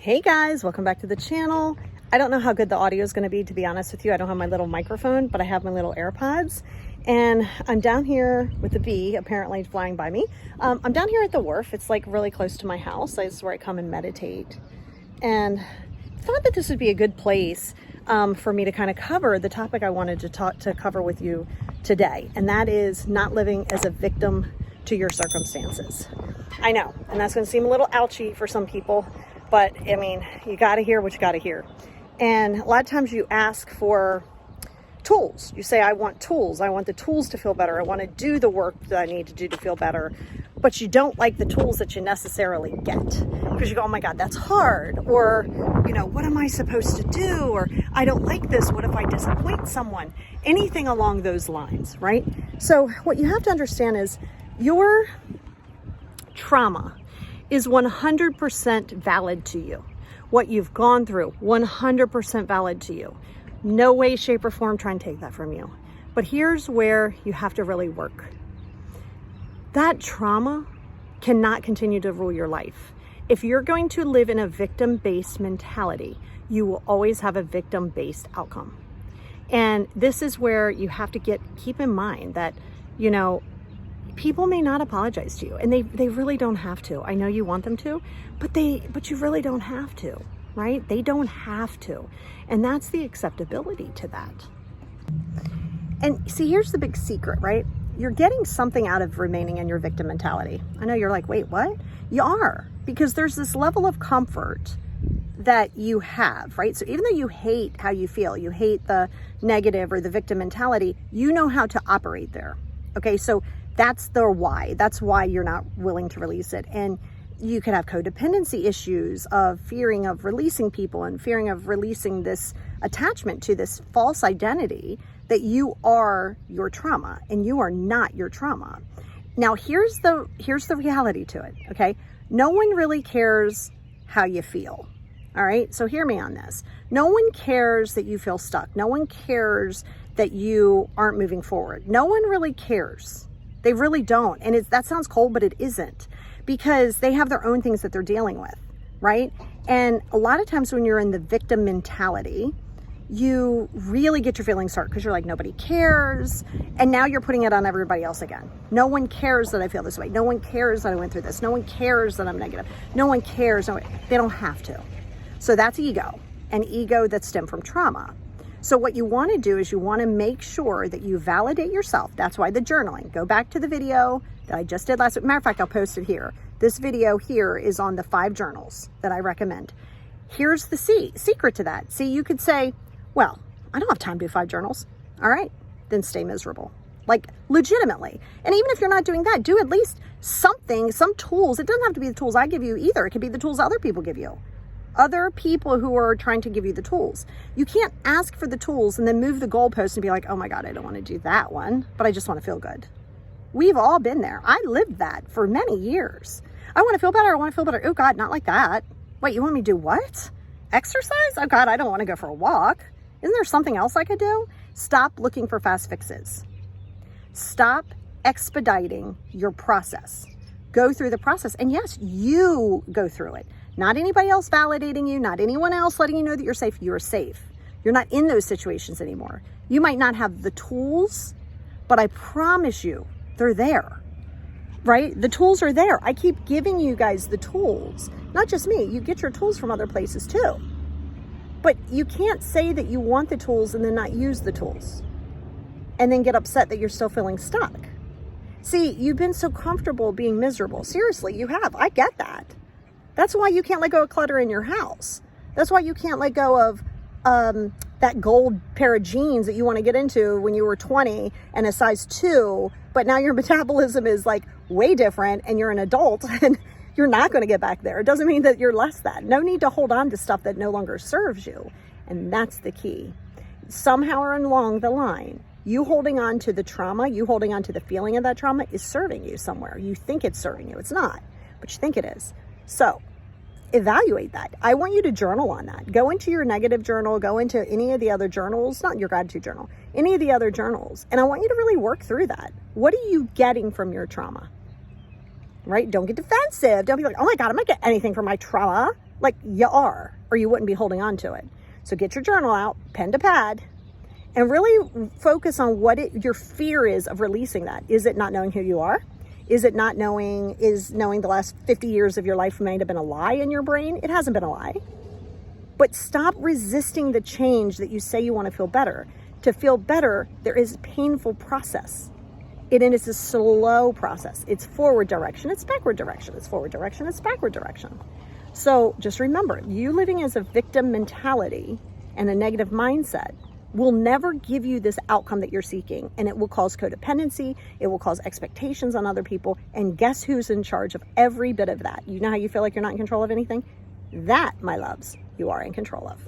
Hey guys, welcome back to the channel. I don't know how good the audio is going to be, to be honest with you. I don't have my little microphone, but I have my little AirPods. And I'm down here with the bee, apparently flying by me. I'm down here at the wharf. It's like really close to my house. This is where I come and meditate. And thought that this would be a good place for me to kind of cover the topic I wanted to cover with you today. And that is not living as a victim to your circumstances. I know, and that's going to seem a little ouchy for some people. But I mean, you got to hear what you got to hear. And a lot of times you ask for tools. You say, I want tools. I want the tools to feel better. I want to do the work that I need to do to feel better. But you don't like the tools that you necessarily get because you go, oh my God, that's hard. Or, you know, what am I supposed to do? Or I don't like this. What if I disappoint someone? Anything along those lines, right? So what you have to understand is your trauma is 100% valid to you. What you've gone through, 100% valid to you. No way, shape, or form try and take that from you. But here's where you have to really work. That trauma cannot continue to rule your life. If you're going to live in a victim-based mentality, you will always have a victim-based outcome. And this is where you have to keep in mind that, you know, people may not apologize to you, and they really don't have to. I know you want them to, but you really don't have to, right? They don't have to. And that's the acceptability to that. And see, here's the big secret, right? You're getting something out of remaining in your victim mentality. I know you're like, wait, what? You are, because there's this level of comfort that you have, right? So even though you hate how you feel, you hate the negative or the victim mentality, you know how to operate there. Okay, so that's the why. That's why you're not willing to release it. And you could have codependency issues of fearing of releasing people and fearing of releasing this attachment to this false identity that you are your trauma and you are not your trauma. Now, here's the reality to it, okay? No one really cares how you feel, all right? So hear me on this. No one cares that you feel stuck. No one cares that you aren't moving forward. No one really cares. They really don't. And that sounds cold, but it isn't, because they have their own things that they're dealing with, right? And a lot of times when you're in the victim mentality, you really get your feelings hurt because you're like, nobody cares. And now you're putting it on everybody else again. No one cares that I feel this way. No one cares that I went through this. No one cares that I'm negative. No one cares. They don't have to. So that's ego, an ego that stemmed from trauma. So what you want to do is you want to make sure that you validate yourself. That's why the journaling. Go back to the video that I just did last week. Matter of fact, I'll post it here. This video here is on the 5 journals that I recommend. Here's the secret to that. See, you could say, well, I don't have time to do 5 journals. All right, then stay miserable. Like, legitimately. And even if you're not doing that, do at least something, some tools. It doesn't have to be the tools I give you either. It could be the tools other people give you. Other people who are trying to give you the tools. You can't ask for the tools and then move the goalpost and be like, oh my God, I don't want to do that one, but I just want to feel good. We've all been there. I lived that for many years. I want to feel better. I want to feel better. Oh God, not like that. Wait, you want me to do what? Exercise? Oh God, I don't want to go for a walk. Isn't there something else I could do? Stop looking for fast fixes. Stop expediting your process. Go through the process. And yes, you go through it. Not anybody else validating you, not anyone else letting you know that you're safe. You're safe. You're not in those situations anymore. You might not have the tools, but I promise you, they're there, right? The tools are there. I keep giving you guys the tools. Not just me. You get your tools from other places too. But you can't say that you want the tools and then not use the tools and then get upset that you're still feeling stuck. See, you've been so comfortable being miserable. Seriously, you have. I get that. That's why you can't let go of clutter in your house. That's why you can't let go of that gold pair of jeans that you want to get into when you were 20 and a size 2, but now your metabolism is like way different and you're an adult and you're not going to get back there. It doesn't mean that you're less than. No need to hold on to stuff that no longer serves you. And that's the key. Somehow or along the line, you holding on to the trauma, you holding on to the feeling of that trauma is serving you somewhere. You think it's serving you. It's not, but you think it is. So evaluate that. I want you to journal on that. Go into your negative journal, go into any of the other journals, not your gratitude journal, any of the other journals. And I want you to really work through that. What are you getting from your trauma? Right? Don't get defensive. Don't be like, oh my God, I'm not getting anything from my trauma. Like you are, or you wouldn't be holding on to it. So get your journal out, pen to pad, and really focus on what your fear is of releasing that. Is it not knowing who you are? Is it not knowing, is knowing the last 50 years of your life may have been a lie in your brain? It hasn't been a lie. But stop resisting the change that you say you want to feel better. To feel better, there is a painful process. It is a slow process. It's forward direction, it's backward direction. It's forward direction, it's backward direction. So just remember, you living as a victim mentality and a negative mindset will never give you this outcome that you're seeking. And it will cause codependency. It will cause expectations on other people. And guess who's in charge of every bit of that? You know how you feel like you're not in control of anything? That, my loves, you are in control of.